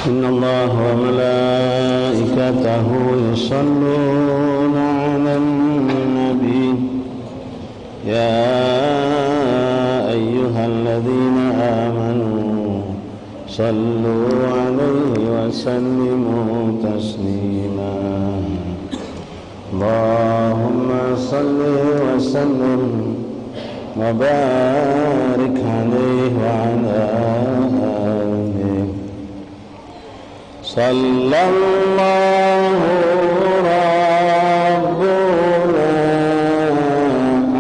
إن الله وملائكته يصلون على النبي يا أيها الذين آمنوا صلوا عليه وسلموا تسليما اللهم صل وسلم وبارك عليه وعلى آله صلى الله ربنا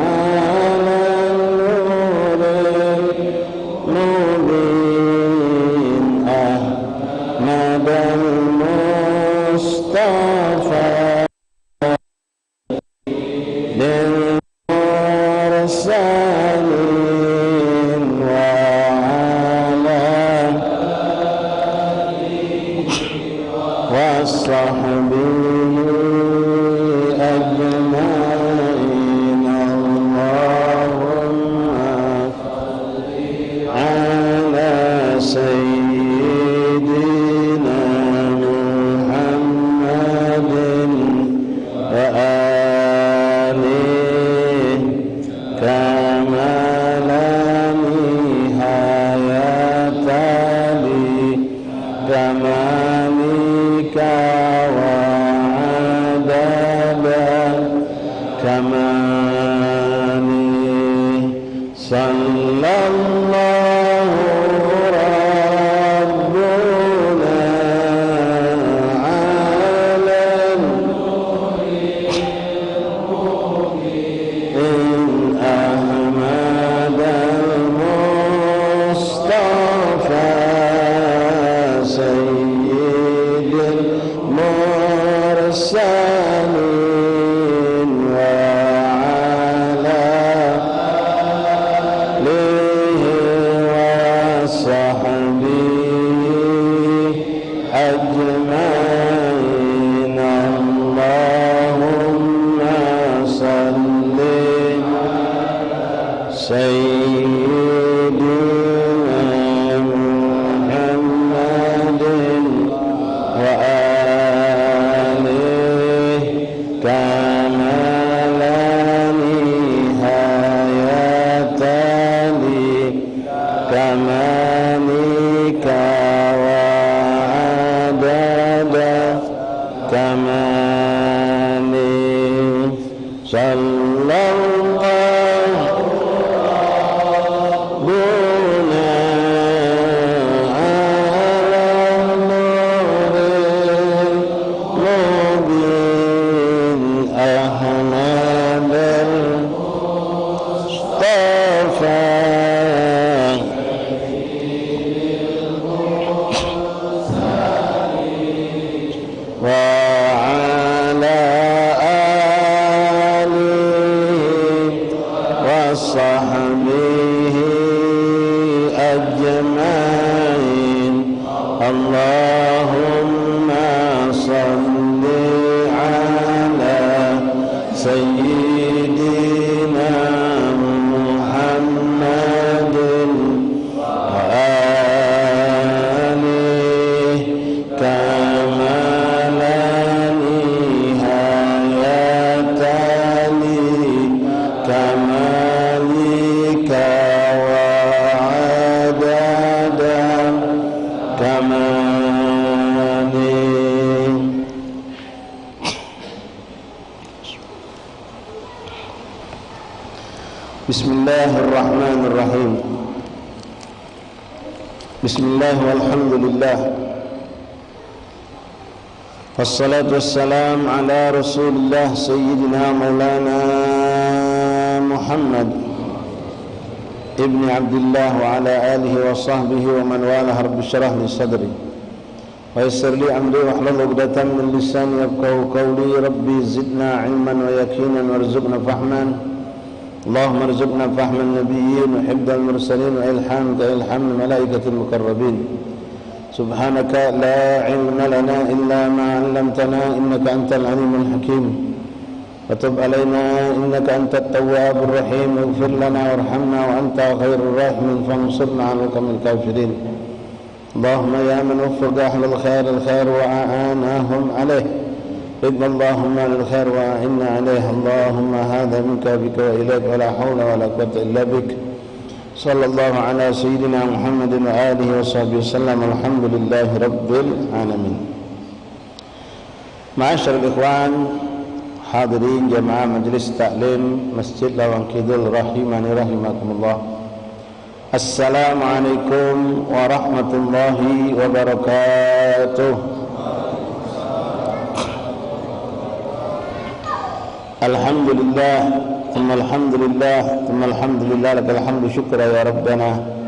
على النور المبين أحمد المصطفى Bismillahirrahmanirrahim. Bismillah walhamdulillah. Wassalatu wassalam ala rasulillah sayyidina maulana Muhammad ibni Abdullah wa ala alihi wa sahbihi wa man wala. Rabbi syrah li sadri wa yassir li amri wa hlul 'uqdatam min lisani yafqahu qawli. Rabbi zidna ilman wa yaqinan warzuqna fahman. اللهم ارزقنا فهم النبيين وحفظ المرسلين وإلحام كإلحام الملائكة المقربين. سبحانك لا علم لنا إلا ما علمتنا إنك أنت العليم الحكيم. وتب علينا إنك أنت التواب الرحيم. اغفر لنا وارحمنا وأنت خير الراحمين فانصرنا على القوم الكافرين. اللهم يا من وفق أهل الخير الخير وأعانهم عليه إذن اللهم للخير وأعنا عليه اللهم هذا منك بك وإليك ولا حول ولا قوة إلا بك صلى الله على سيدنا محمد وآله وصحبه وسلم الحمد لله رب العالمين. Ma'asyiral ikhwan hadirin jamaah majelis taklim Masjid Lawang Kidul rahimani rahimakumullah. Assalamualaikum warahmatullahi wabarakatuh. Alhamdulillah thumma alhamdulillah thumma alhamdulillah lakal hamdu syukra ya rabbana.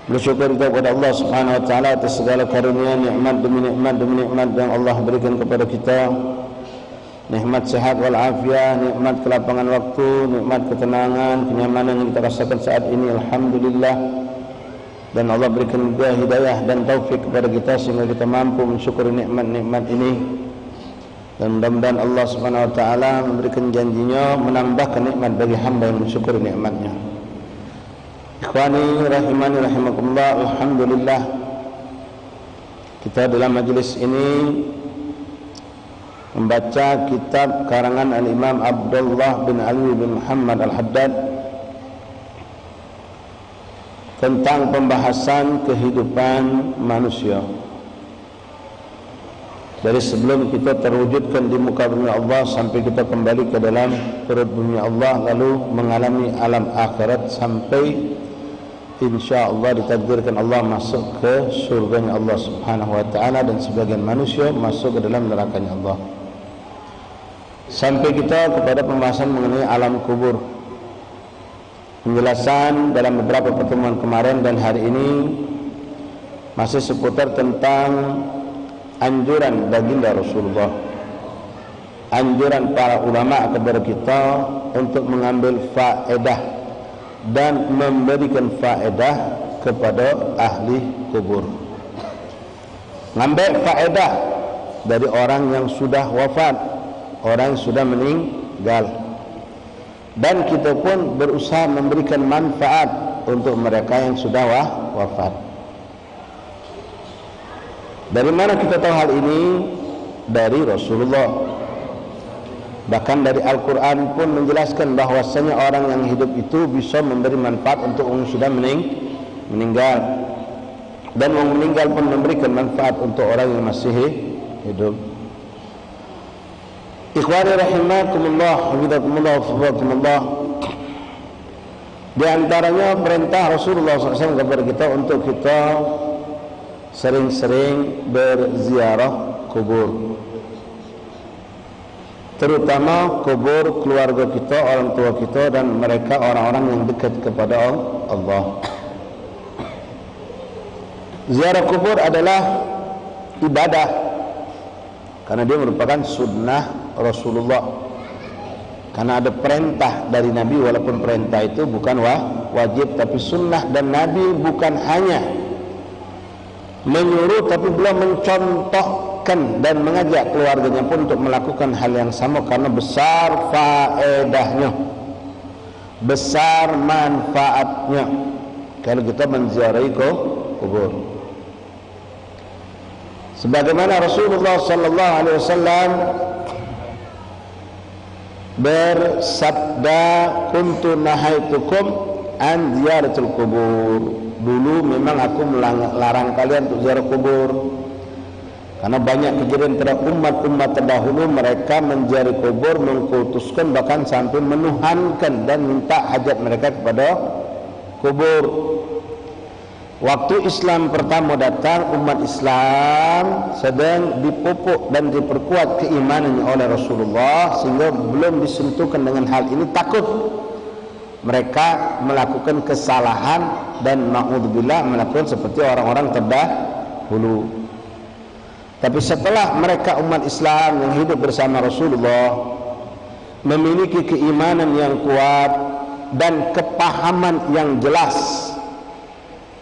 Bersyukur kita kepada Allah Subhanahu wa taala atas segala karunia nikmat demi nikmat yang Allah berikan kepada kita. Nikmat sehat wal afiat, nikmat kelapangan waktu, nikmat ketenangan, kenyamanan yang kita rasakan saat ini, alhamdulillah. Dan Allah berikan hidayah dan taufik kepada kita sehingga kita mampu mensyukuri nikmat-nikmat ini. Dan mudah-mudahan Allah Subhanahu wa taala memberikan janjinya menambahkan nikmat bagi hamba yang mensyukuri nikmatnya. Ikhwani rahimani rahimakumullah, alhamdulillah kita dalam majlis ini membaca kitab karangan Al-Imam Abdullah bin Ali bin Muhammad Al-Haddad tentang pembahasan kehidupan manusia. Dari sebelum kita terwujudkan di muka bumi Allah sampai kita kembali ke dalam perut bumi Allah, lalu mengalami alam akhirat sampai insyaallah ditakdirkan Allah masuk ke surganya Allah Subhanahu wa taala dan sebagian manusia masuk ke dalam nerakanya Allah. Sampai kita kepada pembahasan mengenai alam kubur. Penjelasan dalam beberapa pertemuan kemarin dan hari ini masih seputar tentang anjuran baginda Rasulullah, anjuran para ulama kepada kita untuk mengambil faedah dan memberikan faedah kepada ahli kubur. Ngambil faedah dari orang yang sudah wafat, orang yang sudah meninggal. Dan kita pun berusaha memberikan manfaat untuk mereka yang sudah wafat. Dari mana kita tahu hal ini? Dari Rasulullah. Bahkan dari Al-Quran pun menjelaskan bahwasanya orang yang hidup itu bisa memberi manfaat untuk orang yang sudah meninggal. Dan orang meninggal pun memberikan manfaat untuk orang yang masih hidup. Ikhwani rahimakumullah, hafizakumullah, hafizakumullah. Di antaranya perintah Rasulullah SAW kepada kita untuk kita sering-sering berziarah kubur, terutama kubur keluarga kita, orang tua kita dan mereka orang-orang yang dekat kepada Allah. Ziarah kubur adalah ibadah karena dia merupakan sunnah Rasulullah. Karena ada perintah dari Nabi, walaupun perintah itu bukan wajib tapi sunnah, dan Nabi bukan hanya menyuruh tapi beliau mencontohkan dan mengajak keluarganya pun untuk melakukan hal yang sama karena besar faedahnya, besar manfaatnya kalau kita menziarahi kubur. Sebagaimana Rasulullah sallallahu alaihi wasallam bersabda, kuntu nahaitukum an ziyaratul kubur. Dulu memang aku melarang kalian untuk ziarah kubur karena banyak kejadian terhadap umat-umat terdahulu, mereka menziarahi kubur, mengkultuskan, bahkan sampai menuhankan dan minta hajat mereka kepada kubur. Waktu Islam pertama datang, umat Islam sedang dipupuk dan diperkuat keimanannya oleh Rasulullah sehingga belum disentuhkan dengan hal ini, takut mereka melakukan kesalahan dan na'udzubillah melakukan seperti orang-orang terdahulu. Tapi setelah mereka umat Islam yang hidup bersama Rasulullah memiliki keimanan yang kuat dan kepahaman yang jelas,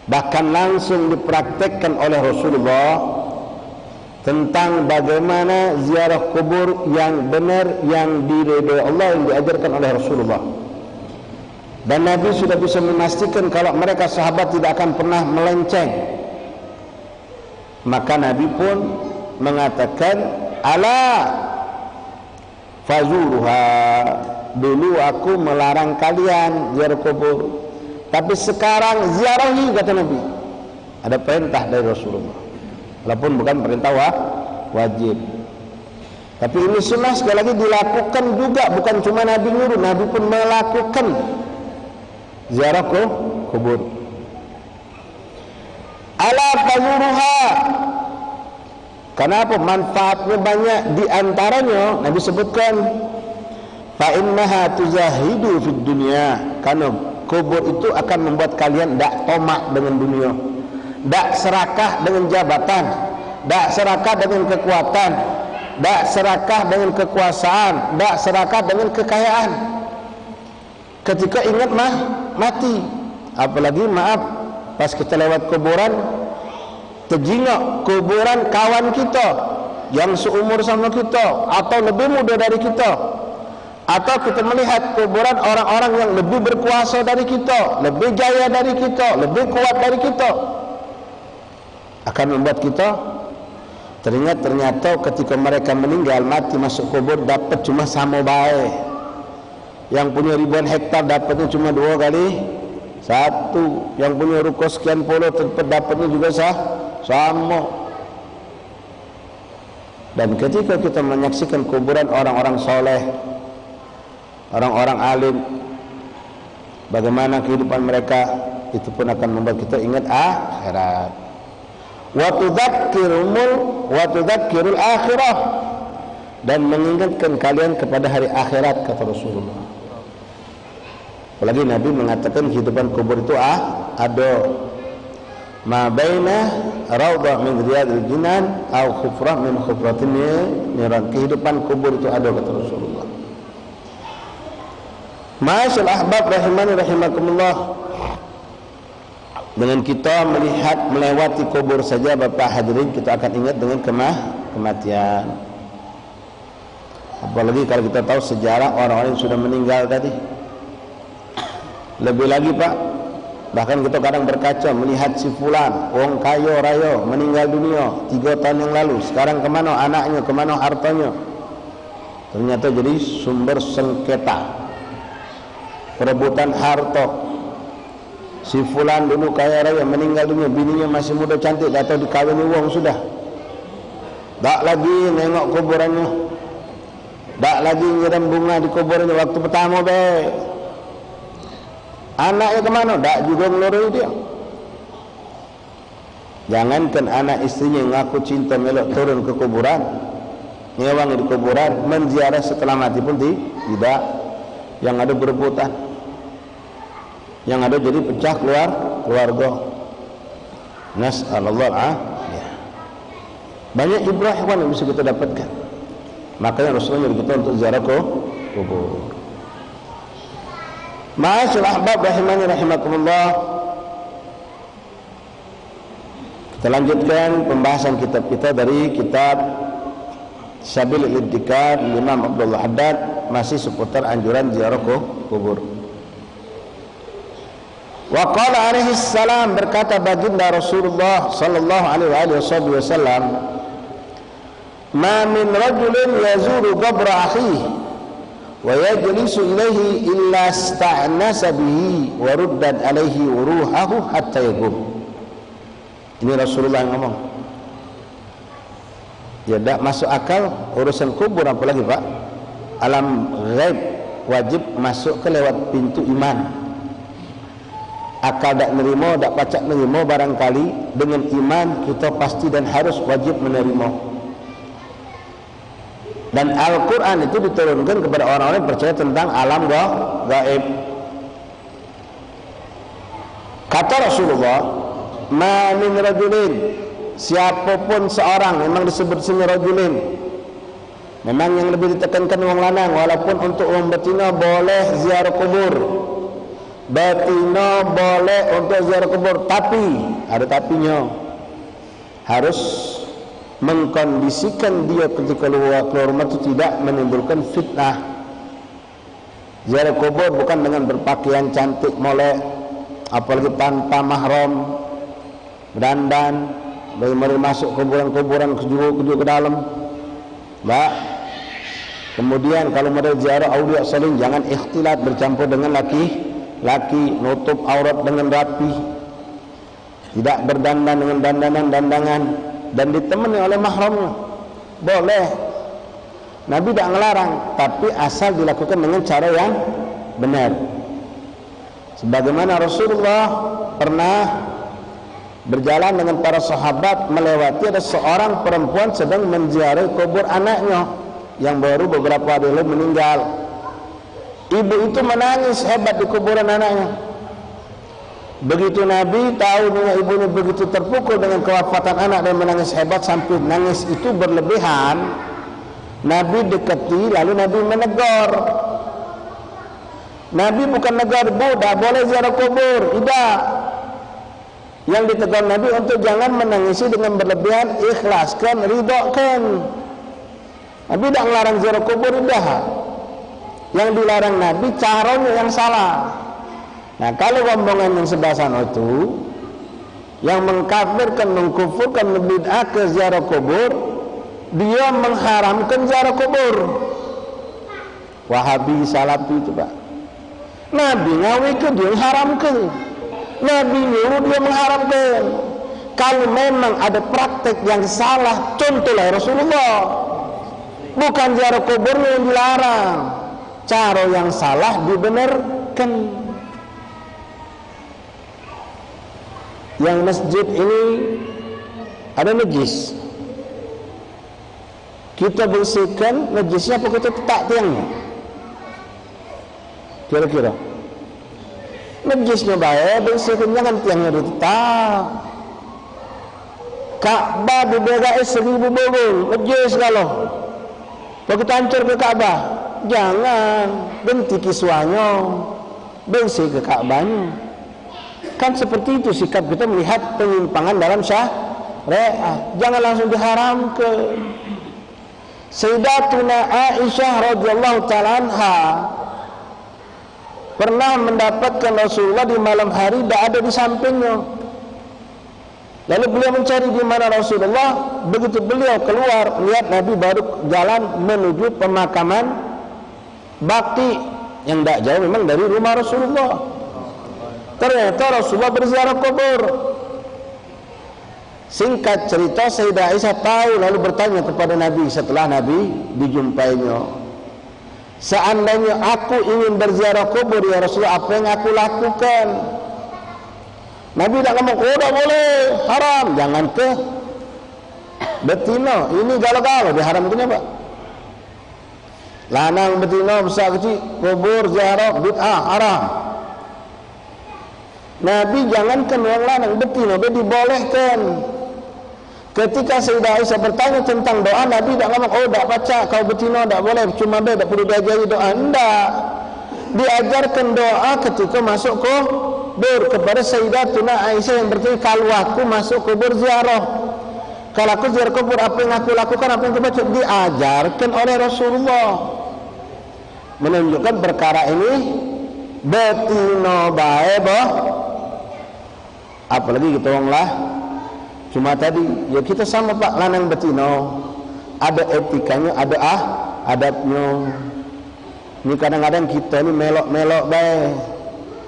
bahkan langsung dipraktekkan oleh Rasulullah tentang bagaimana ziarah kubur yang benar, yang diridhoi Allah, yang diajarkan oleh Rasulullah. Dan Nabi sudah bisa memastikan kalau mereka sahabat tidak akan pernah melenceng Maka Nabi pun mengatakan, ala fazuruha, dulu aku melarang kalian ziarah kubur, tapi sekarang ziarahi, kata Nabi. Ada perintah dari Rasulullah, walaupun bukan perintah wajib, tapi ini sunnah. Sekali lagi dilakukan juga, bukan cuma Nabi nyuruh, Nabi pun melakukan ziarah kubur. Ala fazuruha, kenapa? Manfaatnya banyak. Di antaranya Nabi sebutkan, fa innaha tuzahidu fid dunya, karena kubur itu akan membuat kalian tidak tomak dengan dunia, tidak serakah dengan jabatan, tidak serakah dengan kekuatan, tidak serakah dengan kekuasaan, tidak serakah dengan kekayaan. Ketika ingat mati, apalagi maaf, pas kita lewat kuburan, terjingok kuburan kawan kita yang seumur sama kita atau lebih muda dari kita, atau kita melihat kuburan orang-orang yang lebih berkuasa dari kita, lebih jaya dari kita, lebih kuat dari kita, akan membuat kita teringat ternyata ketika mereka meninggal, mati masuk kubur, dapat cuma sama baik. Yang punya ribuan hektar dapatnya cuma 2 kali 1, yang punya ruko sekian puluh tempat dapatnya juga sama. Dan ketika kita menyaksikan kuburan orang-orang soleh, orang-orang alim, bagaimana kehidupan mereka, itu pun akan membuat kita ingat akhirat. Wa tudzakkirul akhirah, dan mengingatkan kalian kepada hari akhirat, kata Rasulullah. Apalagi Nabi mengatakan kehidupan kubur itu ada ma baina raudhah min riyadil jinan au khufrah min khufratin niran. Kehidupan kubur itu ada, kata Rasulullah. Ma'asyal ahbab rahimani rahimakumullah, dengan kita melihat melewati kubur saja, Bapak hadirin, kita akan ingat dengan kematian. Apalagi kalau kita tahu sejarah orang-orang yang sudah meninggal tadi. Lebih lagi Pak, bahkan kita kadang berkaca melihat si fulan, orang kaya raya, meninggal dunia 3 tahun yang lalu, sekarang kemana anaknya, kemana hartanya. Ternyata jadi sumber sengketa, perebutan harta. Si fulan dulu kaya raya, meninggal dunia, bininya masih muda cantik, dah tahu dikawini uang sudah, tak lagi nengok kuburannya, tak lagi nyiram bunga di kuburannya waktu pertama anaknya kemana, tak juga ngeloroi dia. Jangankan anak istrinya yang ngaku cinta melok turun ke kuburan, nyewang di kuburan, menziarah setelah mati pun tidak. Yang ada berebutan, yang ada jadi pecah keluarga. Nas'alullah al-afiyah. Banyak ibrah yang bisa kita dapatkan. Makanya Rasulullah nyuruh kita untuk ziarah kubur. Ma'asyil ahbab rahimani rahimakumullah, kita lanjutkan pembahasan kitab kita dari kitab Sabilul Iddikar Imam Abdullah Haddad, masih seputar anjuran ziarah kubur. Wa qala alaihi salam, berkata baginda Rasulullah sallallahu alaihi wasallam, ma min rajulin yazuru qabra akhihi wa yajlisu ilaihi illa sta'nasa bihi wa ruddat alaihi ruhahu hatta yaqum. Ini Rasulullah yang ngomong. Ya, tidak masuk akal urusan kubur, apalagi Pak alam ghaib, wajib masuk ke lewat pintu iman. Akal tak nerima, tak pacak nerima, barangkali dengan iman kita pasti dan harus wajib menerima. Dan Al-Quran itu diturunkan kepada orang-orang yang percaya tentang alam gaib. Kata Rasulullah, ma min rajulin, siapapun seorang, memang disebut sini rajulin, memang yang lebih ditekankan orang lanang, walaupun untuk orang betina boleh ziarah kubur, betina boleh untuk ziarah kubur, tapi ada tapinya, harus mengkondisikan dia ketika keluar rumah itu tidak menimbulkan fitnah. Ziarah kubur bukan dengan berpakaian cantik molek, apalagi tanpa mahram, dandan, bagaimana masuk kuburan-kuburan ke dalam. Mbak. Kemudian kalau mau ziarah aulia salih jangan ikhtilat bercampur dengan laki-laki, nutup aurat dengan rapi. Tidak berdandan dengan dandanan-dandangan dan ditemani oleh mahramnya. Boleh. Nabi tidak melarang, tapi asal dilakukan dengan cara yang benar. Sebagaimana Rasulullah pernah berjalan dengan para sahabat melewati ada seorang perempuan sedang menziarahi kubur anaknya yang baru beberapa hari lalu meninggal. Ibu itu menangis hebat di kuburan anaknya. Begitu Nabi tahu bahwa ibunya begitu terpukul dengan kewafatan anak dan menangis hebat sampai nangis itu berlebihan, Nabi dekati lalu Nabi menegur. Nabi bukan negur, bu, dah boleh ziarah kubur, tidak. Yang ditegur Nabi untuk jangan menangisi dengan berlebihan, ikhlaskan, ridhokan. Nabi tidak melarang ziarah kubur, tidak. Yang dilarang Nabi caranya yang salah. Nah, kalau rombongan yang sebelah sana itu yang mengkafirkan, mengkufurkan, membid'ah ke ziarah kubur, dia mengharamkan ziarah kubur. Wahabi, Salafi itu Pak. Nabi ngawi ke dia mengharamkan. Nabi nyuruh dia mengharamkan. Kalau memang ada praktek yang salah, contohlah Rasulullah. Bukan ziarah kubur yang dilarang. Cara yang salah dibenarkan. Yang masjid ini ada najis, kita bersihkan najisnya apa kita letak tiangnya? Kira-kira najisnya baik, bersihkan, jangan tiangnya ditetap. Ka'bah dibegai 1000 bobol, najis kalau kita hancur ke Ka'bah, jangan ganti kiswanya, bersih ke Ka'bahnya. Kan seperti itu sikap kita melihat penyimpangan dalam syariat. Jangan langsung diharamkan. Sayyidatuna Aisyah radhiyallahu ta'ala anha pernah mendapatkan Rasulullah di malam hari tidak ada di sampingnya. Lalu beliau mencari di mana Rasulullah. Begitu beliau keluar lihat Nabi baru jalan menuju pemakaman Baqi yang tidak jauh memang dari rumah Rasulullah. Ternyata Rasulullah berziarah kubur. Singkat cerita, Sayyidah Aisyah tahu lalu bertanya kepada Nabi setelah Nabi dijumpainya, seandainya aku ingin berziarah kubur ya Rasulullah, apa yang aku lakukan? Nabi tak ngomong, oh tak boleh, haram. Jangan ke betina, ini galau-galau diharamkan apa? Lanang betina besar kecil kubur ziarah bid'ah haram. Nabi jangankan orang lanang, betina dia dibolehkan. Ketika Sayyidah Aisyah bertanya tentang doa, Nabi tak ngomong, oh tak baca, kau betina tak boleh, cuma dia tak perlu diajari doa. Tidak, diajarkan doa ketika masuk kubur. Kepada Sayyidatuna Aisyah yang bertanya, kalau aku masuk kubur ziarah, kalau aku ziarah kubur, apa yang aku lakukan, apa yang aku baca? Diajarkan oleh Rasulullah. Menunjukkan perkara ini betina bae boh. Apalagi kita orang lah. Cuma tadi ya kita sama Pak, lanang betina ada etikanya, ada adabnya. Ini kadang-kadang kita ni melok-melok bae.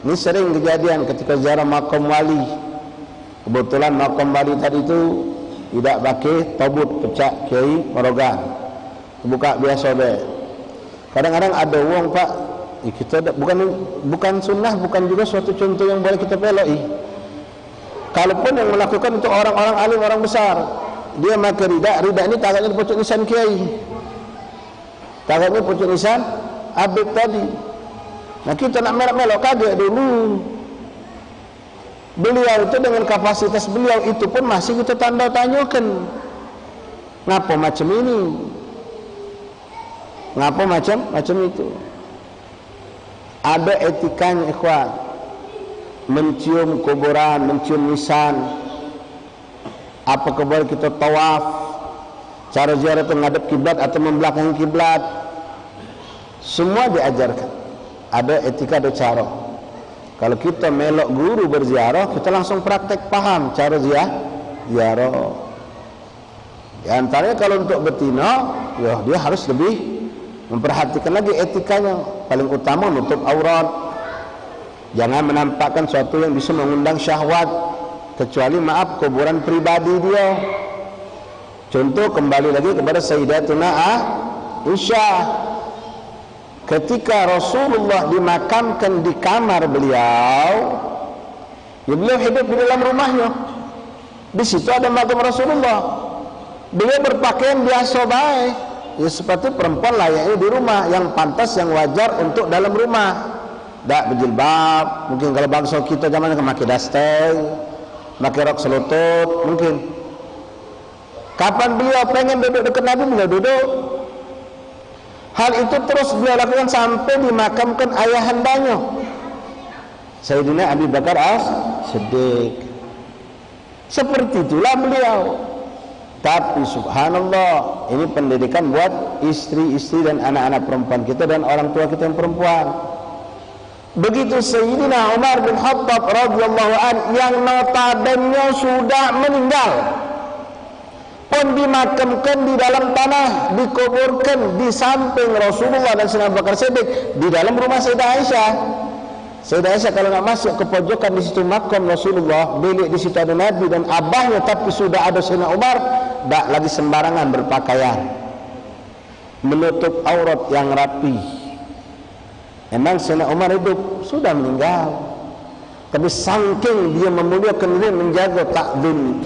Ini sering kejadian ketika ziarah makam wali. Kebetulan makam wali tadi itu tidak pakai tobut pecah Kiai Marogan, buka biasa bae. Kadang-kadang ada uang Pak, kita bukan sunnah, bukan juga suatu contoh yang boleh kita peloi. Kalaupun yang melakukan itu orang-orang alim, orang besar, dia pakai rida ini tangannya pucuk nisan Kiai, tangannya pucuk nisan Abid tadi. Nah kita nak melok-melok kaget dulu. Beliau itu dengan kapasitas beliau itu pun masih kita tanda tanyakan, ngapa macam ini, ngapa macam itu. Ada etikanya ikhwan. Mencium kuburan, mencium nisan, apakah boleh kita tawaf, cara ziarah itu menghadap kiblat atau membelakangi kiblat, semua diajarkan. Ada etika, ada cara. Kalau kita melok guru berziarah, kita langsung praktek paham cara ziarah. Di antaranya kalau untuk betina, ya dia harus lebih memperhatikan lagi etikanya. Paling utama nutup aurat, jangan menampakkan sesuatu yang bisa mengundang syahwat, kecuali maaf kuburan pribadi dia. Contoh kembali lagi kepada Sayyidatuna Aisyah, ketika Rasulullah dimakamkan di kamar beliau, ya beliau hidup di dalam rumahnya. Di situ ada makam Rasulullah. Beliau berpakaian biasa baik, ya seperti perempuan layaknya di rumah, yang pantas, yang wajar untuk dalam rumah. Tak berjilbab, mungkin kalau bangsa kita zaman ini memakai daster, pakai rok selutut, mungkin. Kapan beliau pengen duduk dekat Nabi, beliau duduk. Hal itu terus beliau lakukan sampai dimakamkan ayahandanya, Sayyidina Abu Bakar As-Siddiq. Seperti itulah beliau. Tapi subhanallah, ini pendidikan buat istri-istri dan anak-anak perempuan kita dan orang tua kita yang perempuan. Begitu Sayyidina Umar bin Khattab radhiyallahu an, yang notabene sudah meninggal, pun dimakamkan di dalam tanah, dikuburkan di samping Rasulullah dan Sayyidina Abu Bakar Siddiq di dalam rumah Sayyidah Aisyah. Sayyidah Aisyah kalau nak masuk ke pojokan, di situ makam Rasulullah, bilik di situ ada Nabi dan abahnya, tapi sudah ada Sayyidina Umar, tak lagi sembarangan berpakaian, menutup aurat yang rapi. Memang Sayyidina Umar hidup, sudah meninggal, tapi saking dia memuliakan diri, menjaga takzim,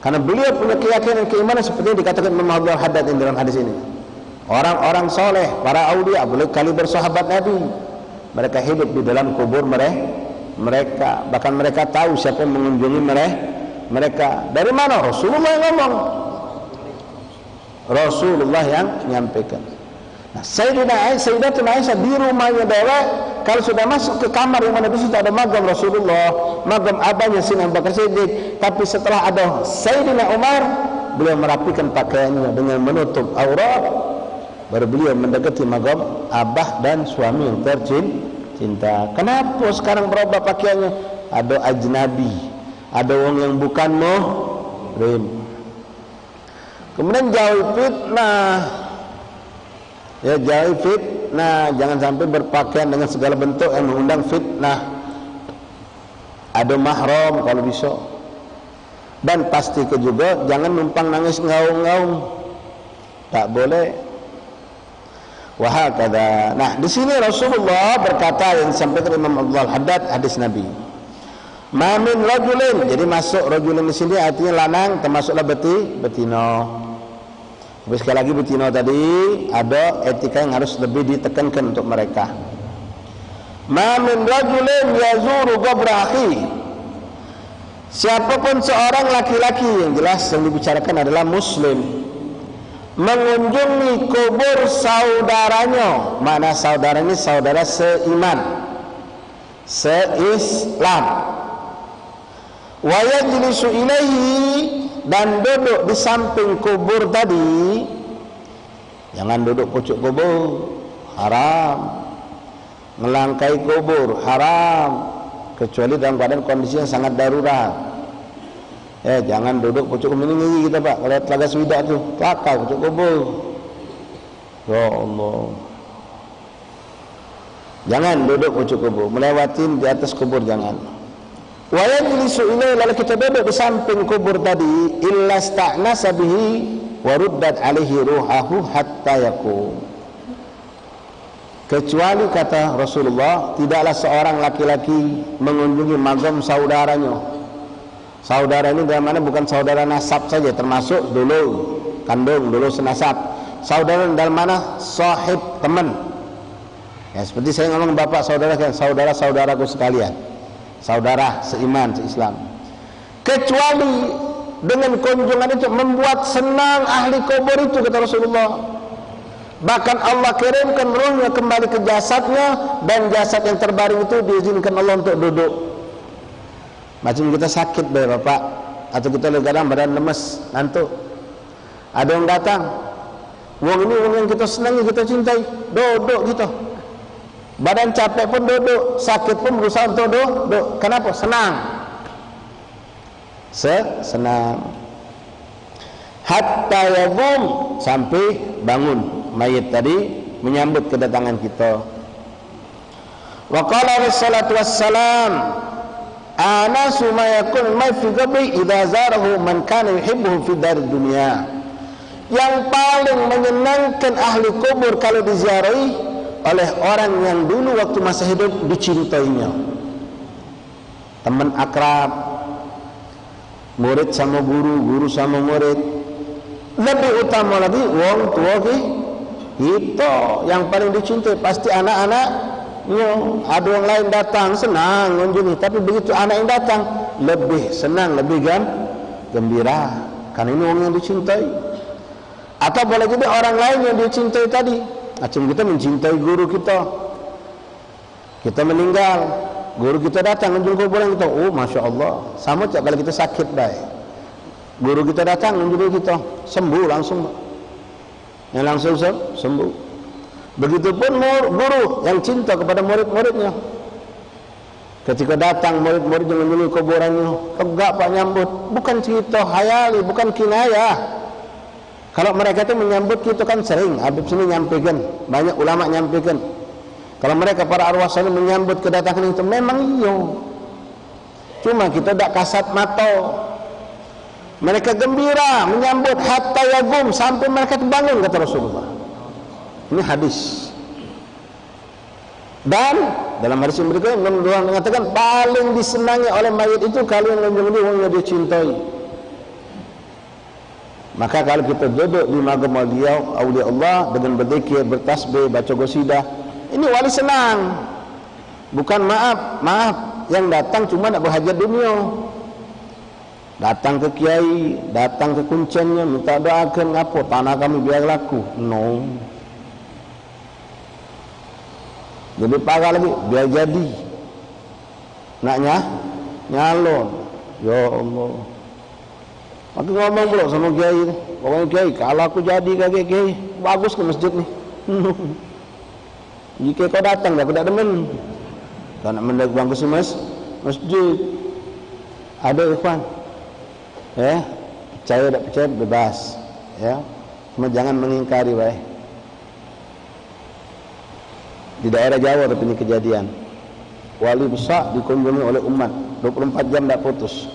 karena beliau punya keyakinan, keimanan seperti yang dikatakan Imam Abdul Haddad dalam hadis ini. Orang-orang soleh, para aulia, boleh kali bersahabat Nabi, mereka hidup di dalam kubur mereka. Bahkan mereka tahu siapa yang mengunjungi mereka. Dari mana? Rasulullah yang ngomong, Rasulullah yang menyampaikan. Nah, Sayyidatuna Aisyah di rumahnya dewa, kalau sudah masuk ke kamar yang mana di situ ada magam Rasulullah, magam abahnya Sayyidina Abu Bakar Siddiq. Tapi setelah ada Sayyidina Umar, beliau merapikan pakaiannya dengan menutup aurat, baru beliau mendekati magam abah dan suami yang tercinta. Kenapa sekarang berubah pakaiannya? Ada ajnabi, ada orang yang bukan muhrim. Kemudian jauhi fitnah, ya jauhi fitnah, jangan sampai berpakaian dengan segala bentuk yang mengundang fitnah. Ada mahram kalau bisa, dan pastikan juga jangan numpang nangis ngaung-ngaung, tak boleh. Wahakadha. Nah, di sini Rasulullah berkata yang disampaikan Imam Abdul Haddad, hadis Nabi. Ma min rajulin, jadi masuk rajulin di sini artinya lanang, termasuklah betina. Tapi sekali lagi betina tadi ada etika yang harus lebih ditekankan untuk mereka. Ma min rajulin yazuru qabra akhi. Siapapun seorang laki-laki, yang jelas yang dibicarakan adalah muslim, mengunjungi kubur saudaranya. Mana saudara ini? Saudara seiman, seislam. Wa yajlisu ilaihi, dan duduk di samping kubur tadi. Jangan duduk pucuk kubur, haram. Melangkai kubur, haram, kecuali dalam keadaan kondisi yang sangat darurat. Jangan duduk pucuk kubur ini kita Pak, kalau Telaga Swidak tu kakak pucuk kubur. Ya Allah, jangan duduk pucuk kubur, melewati di atas kubur jangan. Wa yajlisu ilaihi, lalu kita duduk di samping kubur tadi, illa sta'nasa bihi wa ruddat alaihi ruhahu hatta yaqum. Kecuali kata Rasulullah, tidaklah seorang laki-laki mengunjungi magam saudaranya. Saudara ini dalam mana bukan saudara nasab saja, termasuk dulu kandung, dulu senasab. Saudara dalam mana? Sahib, teman. Ya, seperti saya ngomong bapak saudara kan, saudara-saudaraku sekalian, saudara seiman, seislam. Kecuali dengan kunjungan itu membuat senang ahli kubur itu, kata Rasulullah. Bahkan Allah kirimkan ruhnya kembali ke jasadnya, dan jasad yang terbaring itu diizinkan Allah untuk duduk. Macam kita sakit bapak, atau kita kadang badan lemes, ngantuk, ada yang datang, wong ini wong yang kita senangi, kita cintai, duduk kita. Badan capek pun duduk, sakit pun berusaha untuk duduk. Kenapa? Senang. senang. Hatta yaqum, sampai bangun mayit tadi menyambut kedatangan kita. Wa qala Rasulullah wassalam, anasu ma yakun ma fi qabri idza zarahu man kana yuhibbuhu fi dar dunya. Yang paling menyenangkan ahli kubur kalau diziarahi oleh orang yang dulu waktu masa hidup dicintainya. Teman akrab, murid sama guru, guru sama murid. Lebih utama lagi wong tua itu yang paling dicintai. Pasti anak-anaknya, ada yang lain datang senang mengunjungi, tapi begitu anak yang datang lebih senang, lebih gembira, karena ini orang yang dicintai. Atau boleh jadi orang lain yang dicintai tadi. Macam kita mencintai guru kita, kita meninggal, guru kita datang mengunjungi kuburan kita, oh masya Allah. Sama cak kalau kita sakit baik, guru kita datang mengunjungi kita, sembuh langsung, yang langsung sembuh. Begitupun guru yang cinta kepada murid-muridnya, ketika datang murid-murid yang mengunjungi kuburannya, tegak pak nyambut, bukan cerita hayali, bukan kinayah. Kalau mereka itu menyambut kita kan sering, Habib sini nyampaikan, banyak ulama nyampaikan. Kalau mereka para arwah salih menyambut kedatangan itu memang iya. Cuma kita tidak kasat mata. Mereka gembira menyambut hatta yagum, sampai mereka terbangun, kata Rasulullah. Ini hadis. Dan dalam hadis yang berikutnya mengatakan paling disenangi oleh mayit itu kalau yang menjadi orang yang dicintai. Maka kalau kita duduk di magam aulia Allah dengan berzikir, bertasbih, baca qasidah, ini wali senang. Bukan maaf yang datang cuma nak berhajat dunia. Datang ke kiai, datang ke kunciannya, minta doakan apa, tanah kami biar laku. No. Lebih parah lagi, biar jadi. Naknya nyalon. Ya Allah. Aku ngomong pula sama kiai, pokoknya kiai, kalau aku jadi kakek kiai, bagus ke masjid ni. Jika kau datang, aku tak demen. Kau nak mendaik bangku masjid. Ada ikhwan, ya, percaya tak percaya bebas, ya, cuma jangan mengingkari, baik. Di daerah Jawa tapi ini kejadian, wali besar dikunjungi oleh umat, 24 jam tak putus.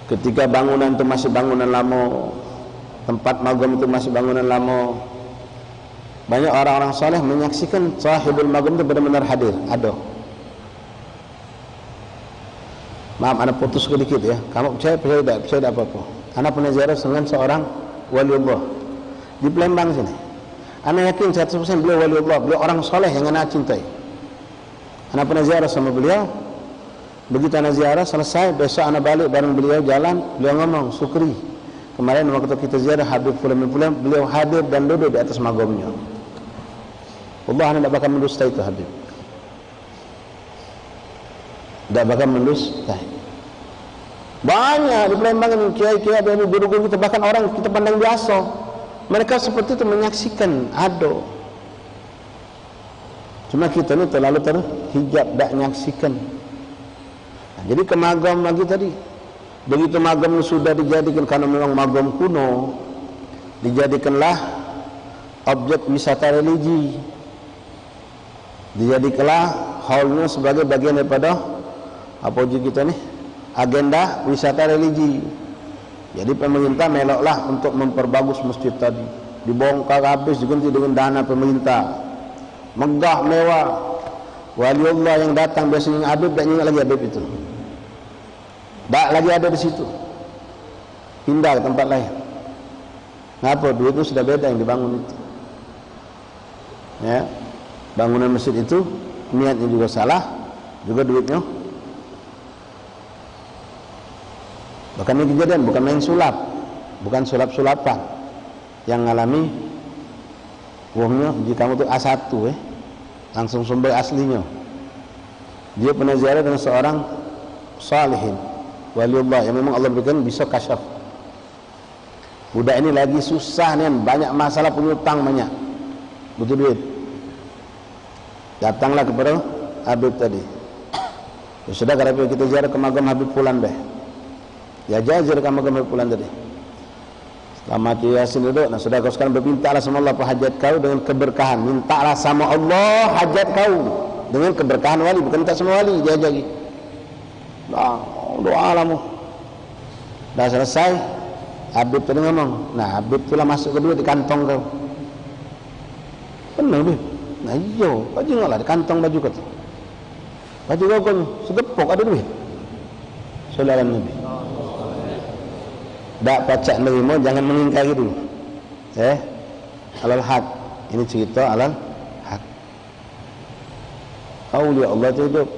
Ketika bangunan itu masih bangunan lama, tempat magam itu masih bangunan lama, banyak orang-orang soleh menyaksikan sahibul magam itu benar-benar hadir. Ada. Maaf, anak putus sedikit ya. Kamu percaya tak apa-apa. Anak pernah ziarah dengan seorang waliullah di Palembang sini. Anak yakin 100% beliau waliullah, beliau orang soleh yang anak cintai. Anak pernah ziarah sama beliau. Begitu anak ziarah selesai, besok anak balik bareng beliau jalan, beliau ngomong, syukri kemarin waktu kita ziarah Habib Fulan, beliau hadir dan duduk di atas magamnya. Allah anak tak bakal mendustai itu Habib, tak bakal mendustai. Banyak di Palembang ini kiai-kiai ada ini, guru-guru kita, bahkan orang kita pandang biasa, mereka seperti itu menyaksikan ada. Cuma kita ni terlalu terhijab, tak menyaksikan. Jadi ke magam lagi tadi, begitu magam sudah dijadikan, karena memang magam kuno, dijadikanlah objek wisata religi, dijadikanlah hallnya sebagai bagian daripada apa uji kita nih, agenda wisata religi. Jadi pemerintah meloklah untuk memperbagus masjid tadi, dibongkar habis, diganti dengan dana pemerintah, megah mewah. Waliullah yang datang biasanya Habib, tak ingat lagi Habib itu, tak lagi ada di situ, pindah ke tempat lain. Ngapa? Duit itu sudah beda yang dibangun itu, ya. Bangunan masjid itu niatnya juga salah, juga duitnya. Bahkan ini kejadian, bukan main sulap, bukan sulap-sulapan yang ngalami uangnya. Jika kamu tuh A1 langsung sumber aslinya. Dia pernah ziarah dengan seorang salihin waliullah yang memang Allah berikan bisa kasyaf. Budak ini lagi susah nih, banyak masalah, punya utang banyak, butuh duit. Datanglah kepada Habib tadi. Ya sudah, kalau kita ziarah ke magam Habib Fulan deh. Ya jajar kamu pulang tadi. Setelah mati Yasin duduk, nah sudah kau sekarang bermintalah sama Allah hajat kau dengan keberkahan. Mintalah sama Allah hajat kau dengan keberkahan wali, bukan minta sama wali. Dia lagi. Nah, doa alamu. Dah selesai, Habib tadi ngomong. Nah, Habib itulah masuk kedua di kantong kau. Benar Habib. Nah iya, baju ngalah di kantong baju kau. Baju kau kan segepok ada duit. Sallallahu alaihi Nabi. Tak pacak nerima, jangan mengingkari dulu. Alal haq. Ini cerita alal haq. Aulia Allah itu hidup.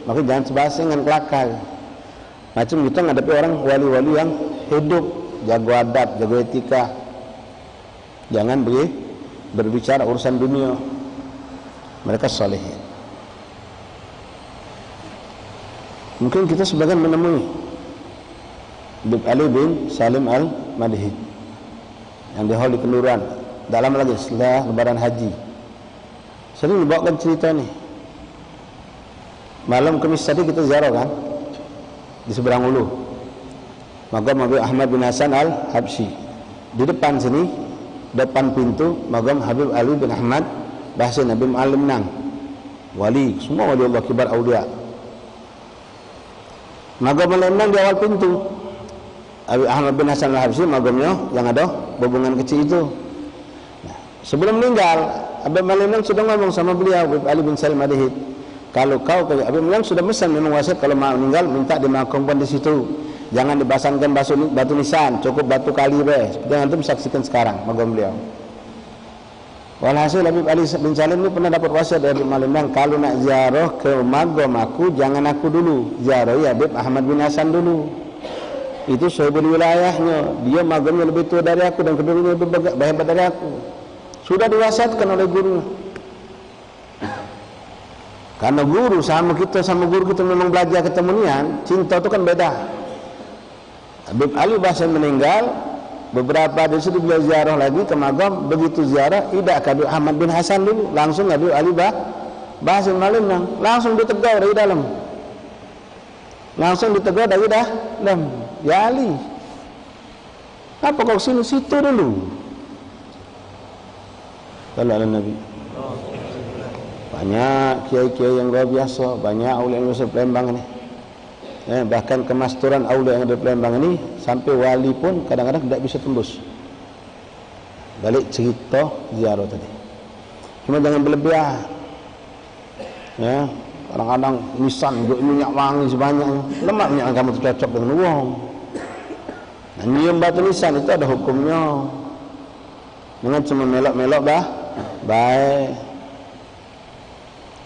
Maka jangan sebasing dengan kelakar. Macam kita menghadapi orang wali-wali yang hidup, jago adab, jago etika. Jangan berbicara urusan dunia. Mereka salihin. Mungkin kita sebagian menemui Habib Ali bin Salim Al-Madhid yang di Hall di Kenduran. Tak lama lagi setelah lebaran haji. Sering dibawakan cerita ni. Malam Khamis tadi kita ziarah kan di seberang ulu Magam Habib Ahmad bin Hasan Al-Habsyi. Di depan sini, depan pintu Magam Habib Ali bin Ahmad Bahsin Habib Alim Nang. Wali, semua wali Allah kibar aulia. Magam Alim Nang di awal pintu. Habib Ahmad bin Hasan Al-Habsyi magamnya yang ada hubungan kecil itu. Nah, sebelum meninggal, Habib Alim Nang sudah ngomong sama beliau, Habib Ali bin Salim Madhid. Kalau kau, Habib Alim sudah pesan memang wasiat kalau mau meninggal minta dimakamkan di situ. Jangan dipasangkan batu nisan, cukup batu kali be. Jangan itu saksikan sekarang magam beliau. Walhasil Habib Ali bin Salim ini pernah dapat wasiat dari Habib Alim Nang, kalau nak ziarah ke magam aku jangan aku dulu, ziarah ya Habib Ahmad bin Hasan dulu. Itu sahibul wilayahnya, dia magamnya lebih tua dari aku dan keduanya lebih hebat dari aku. Sudah diwasiatkan oleh guru. Karena guru sama guru kita memang belajar ketemunian, cinta itu kan beda. Habib Ali Bahsin meninggal, beberapa dari situ beliau ziarah lagi ke magam, begitu ziarah tidak ke Habib Ahmad bin Hasan dulu, langsung Habib Ali Bahsin Malim langsung ditegur dari dalam. Langsung ditegur dari dalam. Ya Ali, apa kau sini situ dulu? Kalau ada Nabi. Banyak kiai-kiai yang luar biasa, banyak aulia yang besar Palembang ini. Bahkan kemasturan aulia yang ada di Palembang ini sampai wali pun kadang-kadang tidak bisa tembus. Balik cerita ziarah tadi. Cuma jangan berlebihan. Ya, kadang-kadang nisan minyak wangi sebanyaknya. Lemak minyak kamu cocok dengan uang. Nah, nyium batu nisan itu ada hukumnya. Jangan cuma melok-melok baik.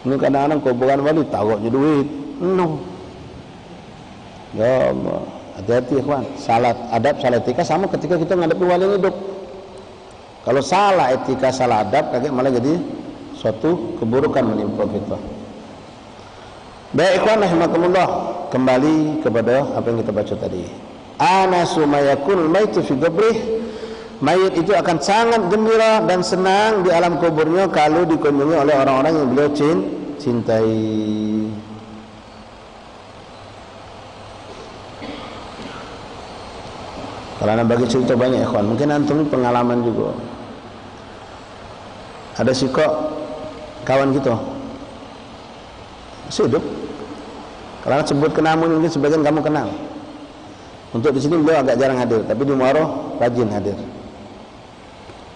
Ini kadang-kadang kuburan wali taruhnya duit. No. Ya Allah, hati-hati ikhwan. Salah adab, salah etika sama ketika kita menghadapi wali yang hidup. Kalau salah etika, salah adab, kaget malah jadi suatu keburukan menimpa kita. Baik ikhwan rahimakumullah, kembali kepada apa yang kita baca tadi. Anasu mayakul maitu fi qabrih. Mayit itu akan sangat gembira dan senang di alam kuburnya kalau dikunjungi oleh orang-orang yang beliau cintai. Kalau anda bagi cerita banyak ikhwan, mungkin antum pengalaman juga. Ada si kawan kita masih hidup. Kalau sebut ke nama mungkin sebagian kamu kenal. Untuk di sini beliau agak jarang hadir, tapi di Muaroh rajin hadir.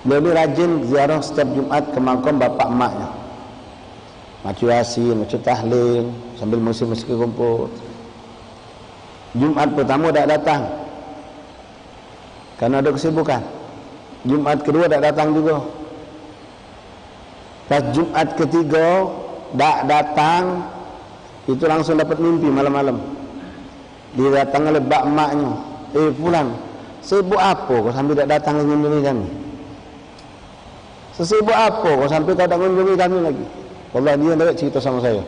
Beliau ini rajin ziarah setiap Jumat ke makam bapak emaknya. Macu Yasin, macu tahlil, sambil musik-musik kumpul. Jumat pertama tak datang karena ada kesibukan. Jumat kedua tak datang juga. Pas Jumat ketiga tak datang, itu langsung dapat mimpi malam-malam. Dia datang oleh bak maknya. Pulang, sibuk apa kau sampai tak datang mengunjungi kami? Sesibuk apa kau sampai kau tak mengunjungi kami lagi? Allah dia nak cerita sama saya.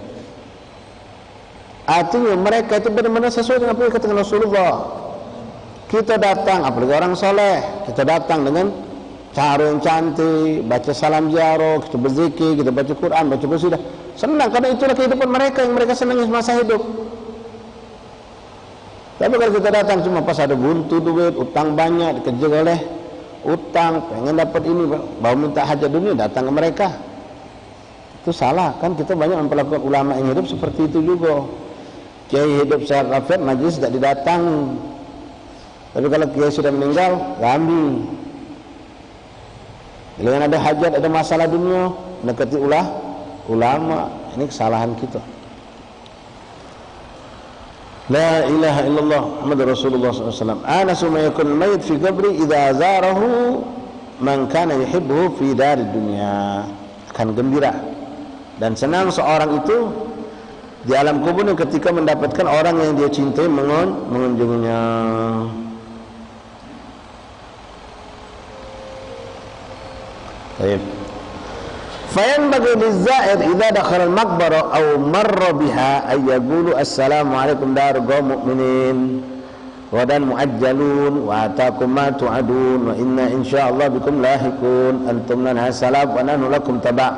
Artinya mereka itu benar-benar sesuai dengan apa yang katakan Rasulullah. Kita datang, apalagi orang soleh, kita datang dengan cara yang cantik, baca salam ziarah, kita berzikir, kita baca Quran, baca qasidah. Senang karena itulah kehidupan mereka yang mereka senangi semasa hidup. Tapi kalau kita datang cuma pas ada buntu duit, utang banyak, dikejar oleh utang, pengen dapat ini, mau minta hajat dunia, datang ke mereka. Itu salah, kan kita banyak memperlakukan ulama yang hidup seperti itu juga. Kiai hidup sehat walafiat, majlis tidak didatang. Tapi kalau kiai sudah meninggal, ramai. Bila ada hajat, ada masalah dunia, mendekati ulama, ini kesalahan kita. La ilaha illallah Muhammadur Rasulullah SAW. Anasu ma yakun mayit fi qabri idza zarahu man kana yuhibbuhu fi darid dunya. Akan gembira dan senang seorang itu di alam kubur ketika mendapatkan orang yang dia cintai mengunjunginya. Baik. فينبغي للزائر إذا دخل المقبرة أو مر بها أن يقول السلام عليكم دار قوم مؤمنين غدا مؤجلون وآتاكم ما توعدون وإنا إن شاء الله بكم لاحقون أنتم لنا سلام ونحن لكم تبع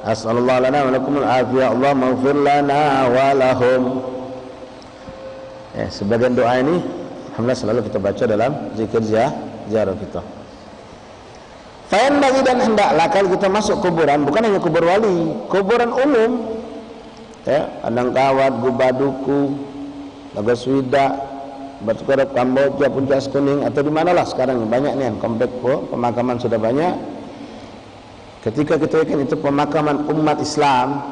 أسأل الله لنا ولكم العافية اللهم اغفر لنا ولهم. Sebagian doa ini alhamdulillah selalu kita baca dalam zikir ziarah kita. Fayan bagi dan hendaklah kalau kita masuk kuburan, bukan hanya kubur wali, kuburan umum, ya, Andang Kawat, Gubaduku, Lagaswida, Batu Korok, Kamboja, Puncak Kuning, atau di manalah sekarang banyak nih komplek pemakaman sudah banyak. Ketika kita yakin itu pemakaman umat Islam,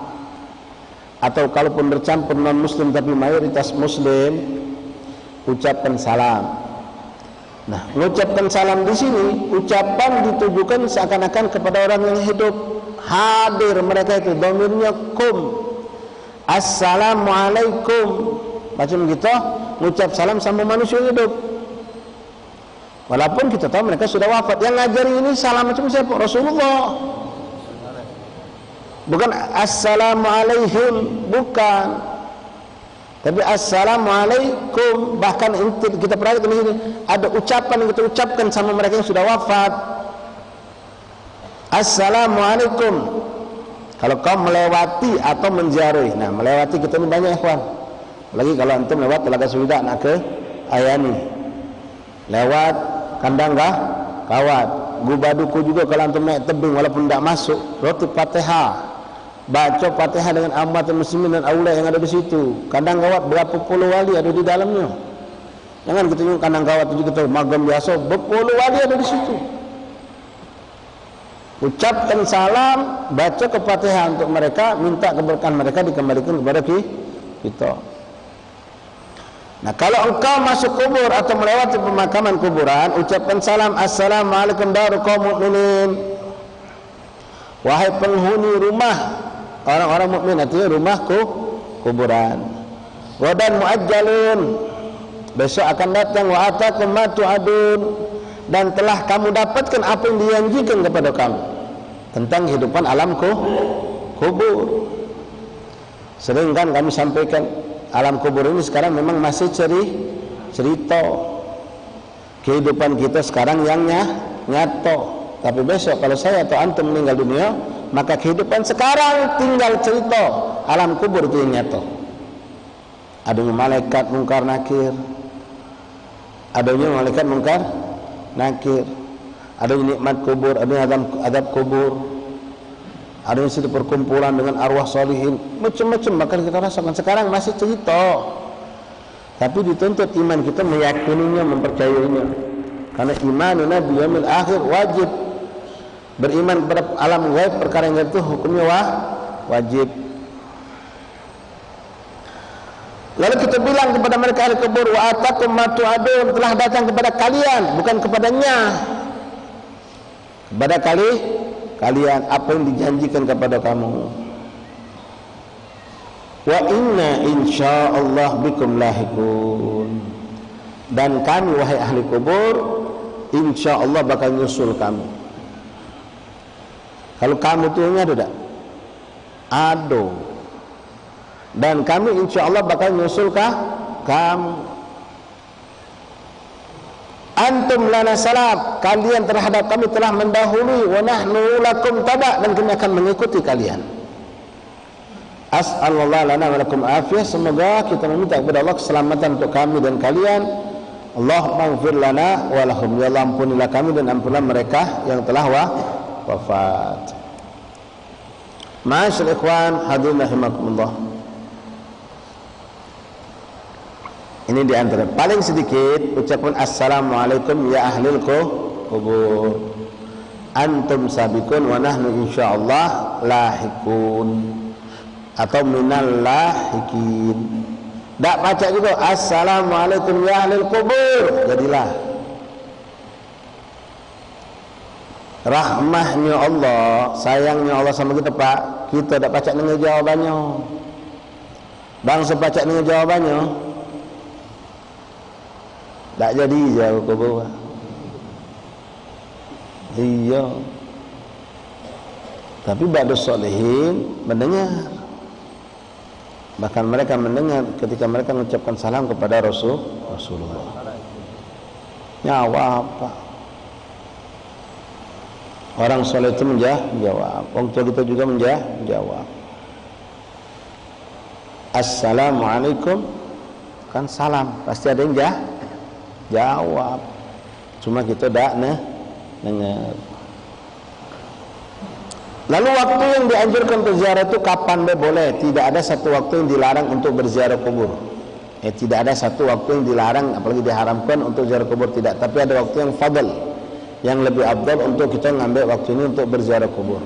atau kalaupun bercampur non Muslim tapi mayoritas Muslim, ucapkan salam. Nah, mengucapkan salam di sini, ucapan ditujukan seakan-akan kepada orang yang hidup, hadir mereka itu, dhamirnya kum. Assalamualaikum. Macam kita mengucap salam sama manusia hidup. Walaupun kita tahu mereka sudah wafat. Yang ngajari ini salam macam siapa? Rasulullah. Bukan assalamualaikum, bukan. Tapi assalamualaikum, bahkan kita perhatikan di sini ada ucapan yang kita ucapkan sama mereka yang sudah wafat. Assalamualaikum. Kalau kau melewati atau menziarahi. Nah, melewati kita ini banyak ikhwan. Apalagi kalau antum lewat Telaga Suwida nak ke Ayani. Lewat Kandang Kawat. Gubaduku juga kalau antum naik tebing walaupun tidak masuk, roti Fatihah. Baca Fatihah dengan amat muslimin dan aula yang ada di situ. Kandang Kawat berapa puluh wali ada di dalamnya. Jangan kita tengok Kandang Kawat itu kita magam biasa, berpuluh wali ada di situ. Ucapkan salam, baca ke Fatihah untuk mereka, minta keberkahan mereka dikembalikan kepada kita. Nah, kalau engkau masuk kubur atau melewati pemakaman kuburan, ucapkan salam, assalamualaikum daru kaum mukminin. Wahai penghuni rumah orang-orang mukmin, artinya rumahku kuburan. Wadan muajjalun, besok akan datang wa atakum ma tu'adun, dan telah kamu dapatkan apa yang dijanjikan kepada kamu tentang kehidupan alam kubur. Sering kan kami sampaikan alam kubur ini sekarang memang masih cerita kehidupan kita sekarang yang nyata. Tapi besok kalau saya atau antum meninggal dunia, maka kehidupan sekarang tinggal cerita alam kubur itu yang nyata. Adanya malaikat mungkar nakir, adanya malaikat mungkar nakir, adanya nikmat kubur, adanya adab kubur, adanya situ perkumpulan dengan arwah solihin, macam-macam bahkan kita rasakan. Sekarang masih cerita, tapi dituntut iman kita meyakininya, mempercayainya. Karena imanuna biyamil akhir wajib. Beriman kepada alam gaib, perkara yang gaib itu hukumnya wajib. Lalu kita bilang kepada mereka ahli kubur, wa atakum ma tu'adun, telah datang kepada kalian, bukan kepadanya, kepada kalian apa yang dijanjikan kepada kamu. Wa inna insyaallah bikum lahiqun, dan kami wahai ahli kubur insyaallah bakal nyusul kamu. Kalau kamu itu ada tak? Ada. Dan kami insyaallah bakal nyusul kamu. Antum lana salaf, kalian terhadap kami telah mendahului, wa nahnu lakum taba', dan kami akan mengikuti kalian. As'alullah lana wa lakum afiyah, semoga kita meminta kepada Allah keselamatan untuk kami dan kalian. Allahumma ighfir lana wa lahum, ya Allah ampunilah kami dan ampunilah mereka yang telah wafat. Ma'asyiral ikhwan hadirin rahimakumullah. Ini di antara paling sedikit ucapan assalamualaikum ya ahlil kubur. Antum sabiqun wa nahnu insyaallah lahiqun, atau minal lahikin. Tak baca juga assalamualaikum ya ahlil kubur, jadilah rahmahnya Allah, sayangnya Allah sama kita Pak. Kita tak baca dengan jawabannya, bangsa baca dengan jawabannya, tak jadi jauh kubur. Iya, tapi ba'da solehin mendengar. Bahkan mereka mendengar ketika mereka mengucapkan salam kepada Rasulullah. Nyawa apa? Orang soleh itu menjawab. Orang tua kita juga menjawab. Assalamualaikum, kan salam, pasti ada yang jawab. Cuma kita tak dengar. Lalu waktu yang dianjurkan untuk ziarah itu kapan boleh? Tidak ada satu waktu yang dilarang untuk berziarah kubur. Tidak ada satu waktu yang dilarang apalagi diharamkan untuk ziarah kubur, tidak. Tapi ada waktu yang fadl, yang lebih afdal untuk kita mengambil waktu ini untuk berziarah kubur.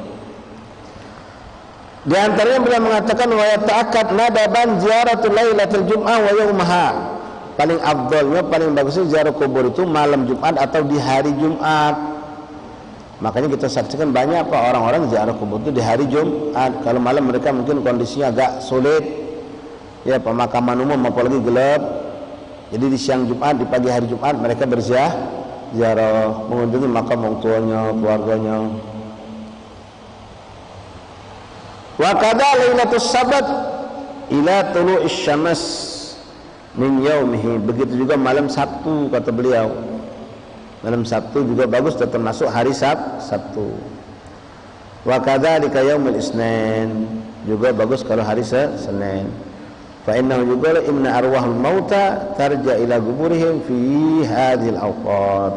Di antaranya beliau mengatakan wa yata'akkad nadaban ziyaratul lailatul jum'ah wa yaumaha. Paling afdalnya, paling bagusnya ziarah kubur itu malam Jumat atau di hari Jumat. Makanya kita saksikan banyak orang-orang ziarah kubur itu di hari Jumat. Kalau malam mereka mungkin kondisinya agak sulit, ya pemakaman umum apalagi gelap. Jadi di siang Jumat, di pagi hari Jumat mereka berziarah, mengunjungi makam orang tuanya, keluarganya. Wa kadza lailatus sabat ila tulu'is syams min yaumihi. Begitu juga malam Sabtu, kata beliau. Malam Sabtu juga bagus, termasuk hari Sabtu. Wa kadzalika yaumul Isnin, juga bagus kalau hari Senin. Fa innahu juga inna arwahul mauta tarja ila quburihim fi hadhil awqat.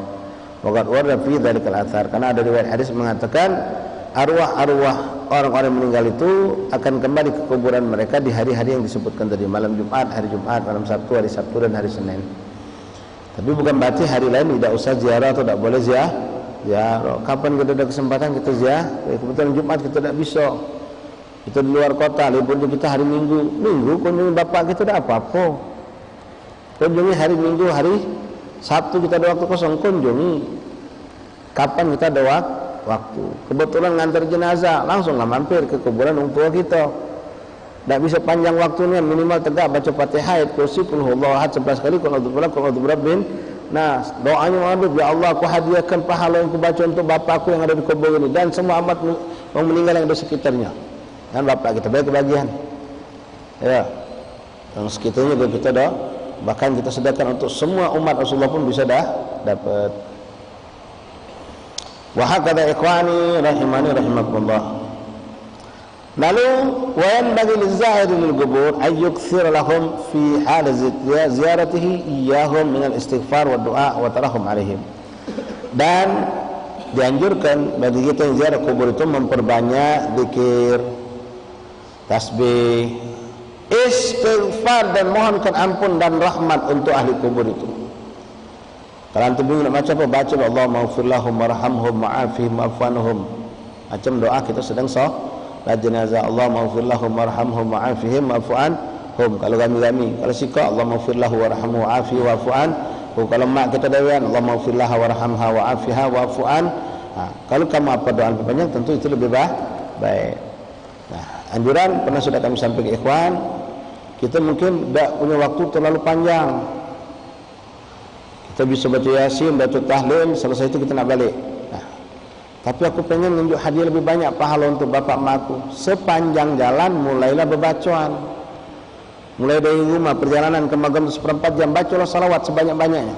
Wa qad warada fi dzalikal athar, karena ada riwayat hadis mengatakan arwah-arwah orang-orang yang meninggal itu akan kembali ke kuburan mereka di hari-hari yang disebutkan tadi, malam Jumat, hari Jumat, malam Sabtu, hari Sabtu dan hari Senin. Tapi bukan berarti hari lain tidak usah ziarah atau tidak boleh ziarah. Kapan kita ada kesempatan kita ziarah? Kebetulan Jumat kita tidak bisa. Kita di luar kota, libur kita hari Minggu. Kunjungi bapak kita tidak apa-apa. Kunjungi hari Minggu, hari Sabtu kita ada waktu kosong, kunjungi. Kapan kita ada waktu? Kebetulan ngantar jenazah, langsunglah mampir ke kuburan orang tua kita. Tak bisa panjang waktunya, minimal tegak baca Fatihah, ayat kursi, qul huwallahu ahad 11 kali, qul a'udzu birabbin nas. Doanya mengandung, ya Allah, aku hadiahkan pahala yang aku baca untuk bapakku yang ada di kubur ini dan semua amat yang meninggal yang ada sekitarnya. Dan bapak kita baik kebagian. Ya. Yang sekitarnya dan kita dah, bahkan kita sedekahkan untuk semua umat Rasulullah pun bisa dapat. Wa hakadha ikhwani rahimani rahimakumullah. Lalu wayan bagi lizahir lil qubur ay yukthir lahum fi hal ziyaratihi iyyahum min al istighfar wa du'a wa tarahum alaihim. Dan dianjurkan bagi kita yang ziarah kubur itu memperbanyak zikir, tasbih, istighfar dan mohonkan ampun dan rahmat untuk ahli kubur itu. Kalau antum bingung nak baca apa, baca Allahumma ighfir lahum warhamhum wa'afihim wa'fu macam doa kita sedang la jenazah, Allahumma ighfir lahum warhamhum wa'afihim wa'fu anhum. Kalau kami kalau sika Allahumma ighfir lahu warhamhu wa'afihi wa'fu anhu. Kalau mak kita dawan Allahumma ighfir laha warhamha wa'afiha wa'fu anha. Kalau kamu apa doa panjang tentu itu lebih baik. Nah, anjuran pernah sudah kami sampaikan ikhwan, kita mungkin tidak punya waktu terlalu panjang. Kita bisa baca Yasin, baca tahlil, selesai itu kita nak balik. Tapi aku pengen menunjuk hadiah lebih banyak pahala untuk bapak makku. Sepanjang jalan mulailah berbacaan. Mulai dari rumah perjalanan ke magam 1/4 jam, bacalah salawat sebanyak-banyaknya.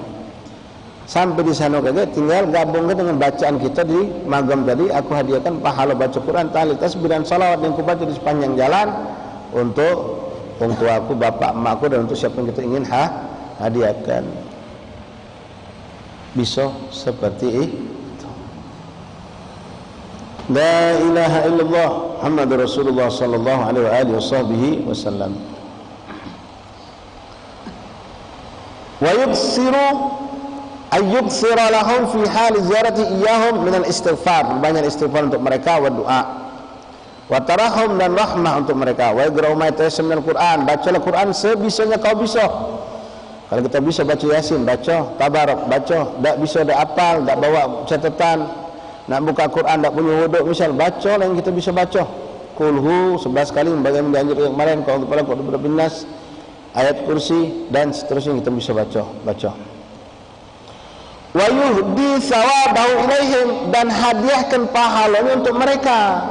Sampai di sana kaget, tinggal gabungkan dengan bacaan kita di magam tadi. Aku hadiahkan pahala baca Quran, tahlil, tasbih dan salawat yang aku baca di sepanjang jalan. untuk orang tuaku, bapak, emakku, dan untuk siapa yang kita ingin hadiahkan. Bisa seperti itu. La ilaha illallah Muhammadur Rasulullah sallallahu alaihi wasallam. Wa yuksiru ayyuksira lahum fi hal ziyarati iyahum minal istighfar, banyak istighfar untuk mereka, wa doa, wa tarahum dan rahmah untuk mereka, wa iqra'u ma tayassara minal Quran, bacalah Quran sebisanya kau bisa. Kalau kita bisa baca Yasin, baca Tabarak, baca. Tak bisa dak apal, tak bawa catatan, nak buka Quran tak punya wuduk misal, baca lah yang kita bisa baca. Kulhu 11 kali bagaimana dianjurkan kemarin, kalau kepala kau berbinas, ayat kursi dan seterusnya kita bisa baca. Wa yuhdi sawabahu ilaihim, dan hadiahkan pahalanya untuk mereka.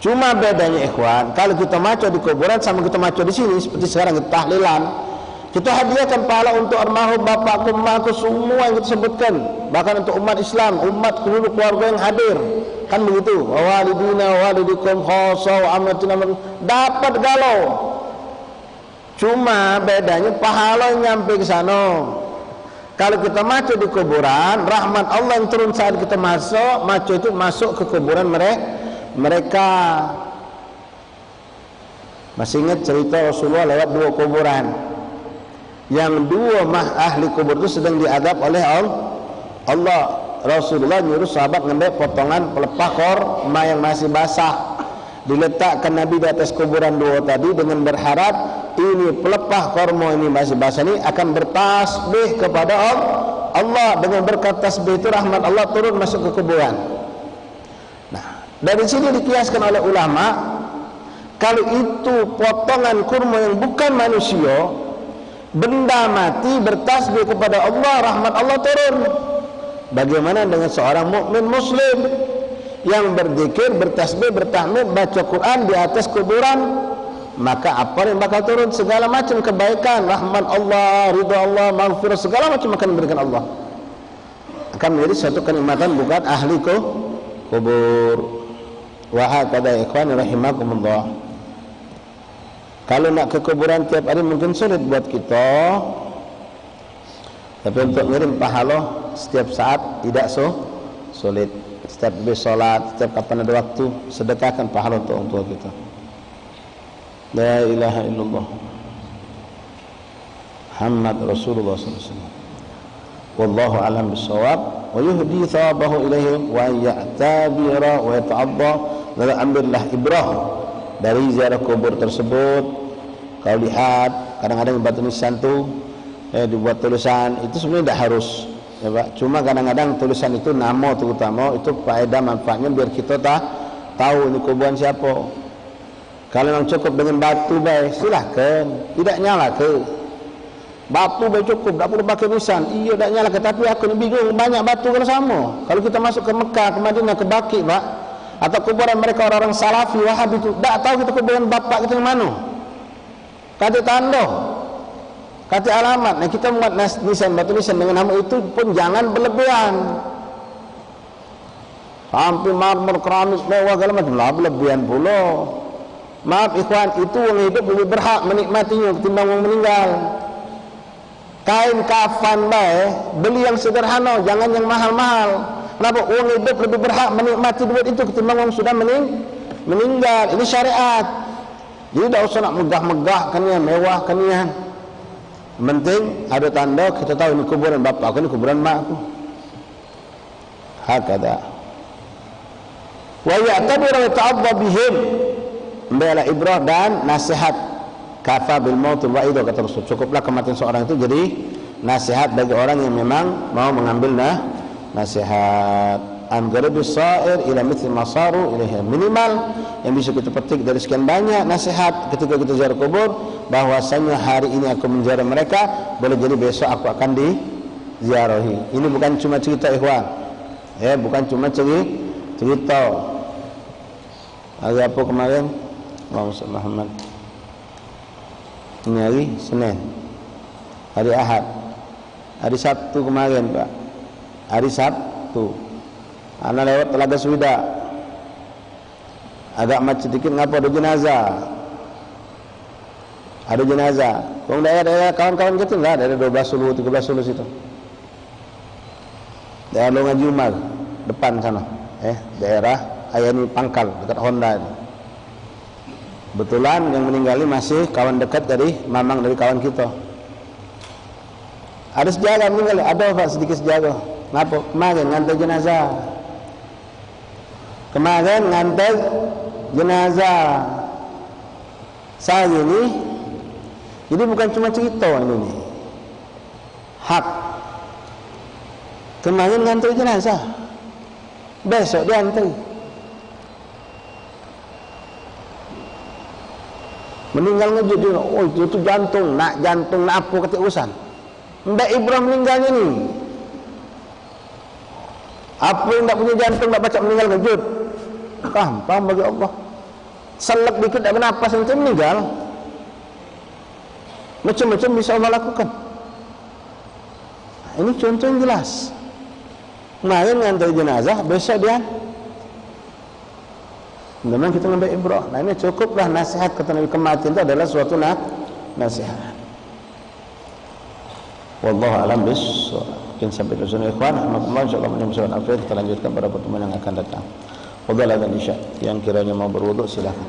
Cuma bedanya ikhwan, kalau kita maco di kuburan sama kita maco di sini, seperti sekarang kita tahlilan, kita hadiahkan pahala untuk almarhum bapakku, emakku, semua yang kita sebutkan, bahkan untuk umat Islam, umat seluruh keluarga yang hadir, kan begitu. Walidina walidikum khassa wa amatina, dapat galau. Cuma bedanya pahala yang nyampe ke sana. Kalau kita maco di kuburan, rahmat Allah yang turun saat kita masuk, maco itu masuk ke kuburan mereka. Masih ingat cerita Rasulullah lewat 2 kuburan. Yang 2 ahli kubur itu sedang diadab oleh Allah. Rasulullah nyuruh sahabat ngambil potongan pelepah korma yang masih basah, diletakkan Nabi di atas kuburan 2 tadi dengan berharap ini pelepah korma ini masih basah ini akan bertasbih kepada Allah. Dengan berkat tasbih itu rahmat Allah turun masuk ke kuburan. Nah, dari sini dikiaskan oleh ulama, kalau itu potongan kurma yang bukan manusia, benda mati bertasbih kepada Allah, rahmat Allah turun. Bagaimana dengan seorang mukmin muslim yang berzikir, bertasbih, bertahmid, baca Quran di atas kuburan? Maka apa yang bakal turun? Segala macam kebaikan, rahmat Allah, ridha Allah, maghfirah, segala macam akan diberikan Allah. Akan menjadi satu kenikmatan bukan ahli kubur. Wa hakadha ikhwan rahimakumullah. Kalau nak ke kuburan tiap hari mungkin sulit buat kita, tapi untuk ngirim pahala setiap saat tidak sulit. Setiap habis solat, setiap kapan ada waktu, sedekahkan pahala untuk orang tua kita. La ilaha illallah Muhammad Rasulullah SAW. Wallahu alam bisawab. Wa yuhdi thawabahu ilaihim wa ya'tabira wa yata'adda, dan ambillah ibrah dari ziarah kubur tersebut. Kau lihat kadang-kadang buat tulisan tu, dibuat tulisan itu sebenarnya tidak harus, ya Pak. Cuma kadang-kadang tulisan itu nama terutama itu faedah manfaatnya biar kita tahu ini kuburan siapa. Kalau memang cukup dengan batu baik, silahkan, tidak nyala ke batu baik cukup, tak perlu pakai tulisan. Iya tak nyala ke, tapi aku ni bingung banyak batu kalau sama. Kalau kita masuk ke Mekah, ke Madinah, ke Baqi, Pak, atau kuburan mereka orang-orang Salafi, Wahabi itu, tak tahu kita kuburan bapak kita yang mana. Kata tanda, kata alamat. Nah, kita buat nisan, batu nisan dengan nama itu pun jangan berlebihan. Sampai marmer, keramik, mewah, segala macam lah, berlebihan pula. Maaf ikhwan, itu orang hidup lebih berhak menikmatinya ketimbang orang meninggal. Kain kafan beli yang sederhana, jangan yang mahal-mahal. Kenapa? Orang hidup lebih berhak menikmati duit itu ketimbang orang sudah meninggal. Ini syariat. Jadi tak usah nak megah-megah kan ya, mewah kan ya. Penting ada tanda kita tahu ini kuburan bapak aku, ini kuburan mak aku. Hakada. Wa ya'tabiru wa ta'adda bihim, ambillah ibrah dan nasihat. Kafa bil mautul wa'idah, kata Rasul, cukuplah kematian seorang itu jadi nasihat bagi orang yang memang mau mengambil nasihat. An garibis sa'ir ila mithli masaru ilaiha, minimal yang bisa kita petik dari sekian banyak nasihat ketika kita ziarah kubur, bahwasanya hari ini aku menziarah mereka, boleh jadi besok aku akan diziarahi. Ini bukan cuma cerita ikhwan, ya, bukan cuma cerita. Hari apa kemarin? Muhammad. Ini hari Senin, hari Ahad, hari Sabtu kemarin Pak, hari Sabtu anak lewat Telaga Swida, agak macet dikit ngapa ada jenazah. Ada jenazah. Kalau daerah kawan-kawan kita enggak ada 12 Sulu, 13 Sulu situ. Daerah Longan Jumal depan sana. Daerah Ayani Pangkal dekat Honda itu. Betulan yang meninggal ini masih kawan dekat dari mamang dari kawan kita. Ada sejaga meninggal, ada Pak sedikit sejaga. Ngapa? Kemarin ngantar jenazah. Kemarin ngantar jenazah. Saya ini, jadi bukan cuma cerita ini. Hak. Kemarin ngantar jenazah. Besok dia antar. Meninggal ngejut dia. Oh itu jantung, nak apa kata urusan. Mbak Ibrahim meninggalnya ni. Apa yang tak punya jantung tak baca meninggal ngejut. Paham bagi Allah. Selek dikit tak bernapas nanti meninggal. Macam-macam bisa Allah lakukan. Ini contoh yang jelas. Kemarin ngantar jenazah, besok dia. Memang kita ngambil ibrah. Nah ini cukuplah nasihat kata Nabi, kematian itu adalah suatu nasihat. Wallahu a'lam bissawab. Mungkin sampai di sini ikhwan. Alhamdulillah insyaallah menyambut akhir kita lanjutkan pada pertemuan yang akan datang. Fadhal adzan isya. Yang kiranya mau berwudu silakan.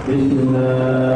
بسم الله